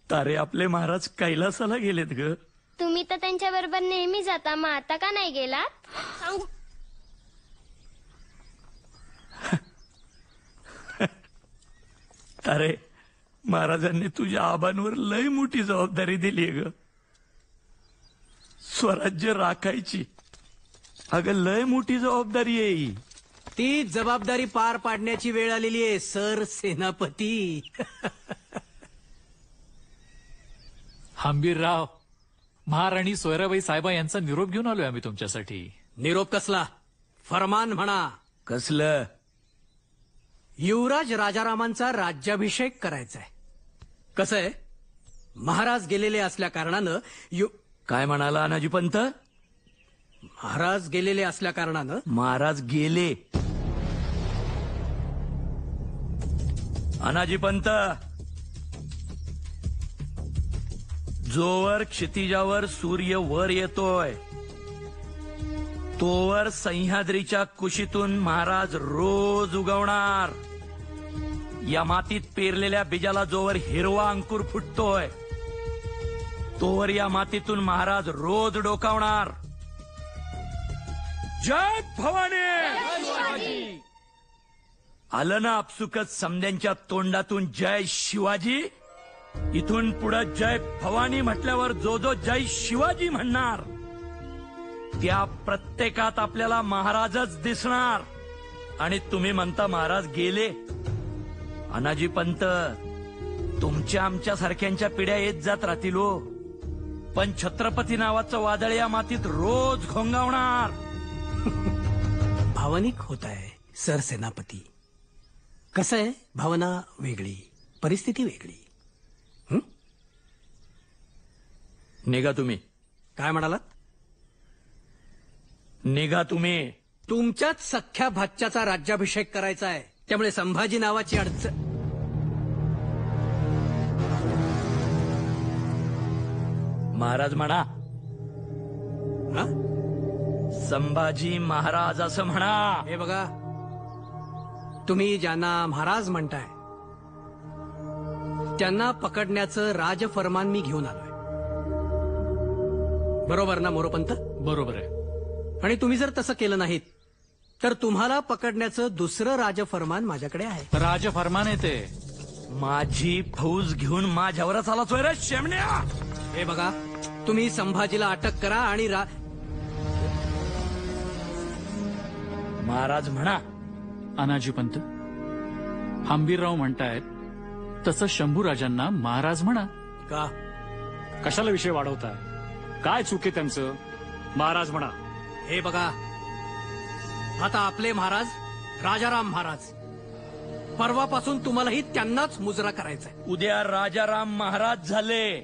तारे आपले महाराज कैलासाला गेलेत ग. तुम्ही तर त्यांच्या बरोबर नेहमी जाता, मग आता का नाही गेलात? सांगू. तारे, महाराजांनी तुझ्या आबांवर लय मोठी जबाबदारी दिली ग. स्वराज्य राखायची. अगं लय मोठी जबाबदारी आहे ही. ती जबाबदारी पार पाडण्याची वेळ आलेली आहे सर सेनापती. हंबीरराव, महाराणी सोयराबाई साहेबा यांचा निरोप घेऊन आलोय आम्ही तुमच्यासाठी. निरोप कसला? फरमान म्हणा. कसलं? युवराज राजारामांचा राज्याभिषेक करायचा आहे. कसं आहे, महाराज गेलेले असल्या कारणानं काय म्हणाला अनाजी पंत? महाराज गेलेले असल्या कारणानं महाराज गेले. अनाजी पंत, जोवर क्षितिजावर सूर्य वर येतोय तोवर सह्याद्रीच्या कुशीतून महाराज रोज उगवणार. या मातीत पेरलेल्या बीजाला जोवर हिरवा अंकुर फुटतोय तोवर या मातीतून महाराज रोज डोकावणार. जय भवानी. आलं ना आपसुकच समद्यांच्या तोंडातून जय शिवाजी. इथून पुढे जय भवानी म्हटल्यावर जो जो जय शिवाजी म्हणणार त्या प्रत्येकात आपल्याला महाराजच दिसणार. आणि तुम्ही म्हणता महाराज गेले. अनाजी पंत, तुमच्या आमच्या सारख्यांच्या पिढ्या येत जात राहतील हो, पण छत्रपती नावाचं वादळ या मातीत रोज घोंगावणार. भावनिक होत आहे सर सेनापती. कसं आहे, भावना वेगळी, परिस्थिती वेगळी. निघा तुम्ही. काय म्हणालात? निघा तुम्ही. तुमच्याच सख्या भाच्याचा राज्याभिषेक करायचा आहे, त्यामुळे संभाजी नावाची अडचण. महाराज म्हणा. हा? संभाजी महाराज असं म्हणा. हे बघा, तुम्ही ज्यांना महाराज म्हणताय त्यांना पकडण्याचं राजफरमान मी घेऊन आलोय. बरोबर ना मोरोपंत? बरोबर आहे. आणि तुम्ही जर तसं केलं नाहीत तर तुम्हाला पकडण्याचं दुसरं राजफरमान माझ्याकडे आहे. राजफरमान आहे ते. माझी फौज घेऊन माझ्यावरच आला सोय रे शेमण्या. हे बघा, तुम्ही संभाजीला अटक करा आणि महाराज म्हणा. अनाजीपंत, हंबीरराव म्हणतायत तसं शंभूराजांना महाराज म्हणा. का? कशाला विषय वाढवताय? काय चूक आहे त्यांचं? महाराज म्हणा. हे बघा, आता आपले महाराज राजाराम महाराज, परवापासून तुम्हालाही त्यांनाच मुजरा करायचा आहे. उद्या राजाराम महाराज झाले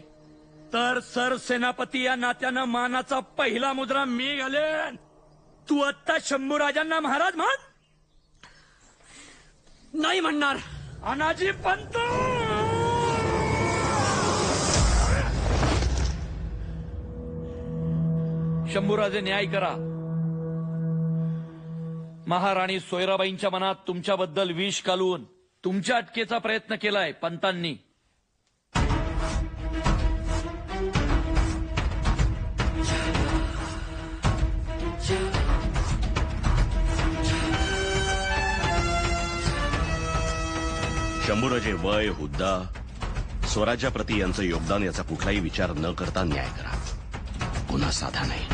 तर सरसेनापती या नात्यानं मानाचा पहिला मुद्रा मी घालेन. तू आत्ता शंभूराजांना महाराज म्हण. नाही म्हणणार. अनाजी पंत, शंभूराजे न्याय करा. महाराणी सोयराबाईंच्या मनात तुमच्याबद्दल विष घालून तुमच्या अटकेचा प्रयत्न केलाय पंतांनी. शंभूराजे वय, हुद्दा, स्वराज्याप्रती यांचं योगदान याचा कुठलाही विचार न करता न्याय करा. गुन्हा साधा नाही.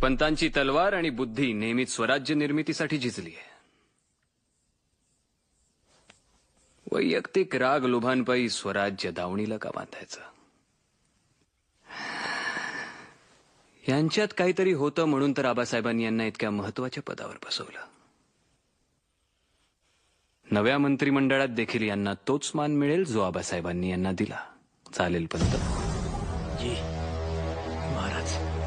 पंतांची तलवार आणि बुद्धी नेहमीच स्वराज्य निर्मितीसाठी झिजली आहे. वैयक्तिक राग लोभांपायी स्वराज्य दावणीला का बांधायचं? यांच्यात काहीतरी होतं म्हणून तर आबासाहेबांनी यांना इतक्या महत्वाच्या पदावर बसवलं. नव्या मंत्रिमंडळात देखील यांना तोच मान मिळेल जो आबासाहेबांनी यांना दिला. चालेल पंत. जी महाराज.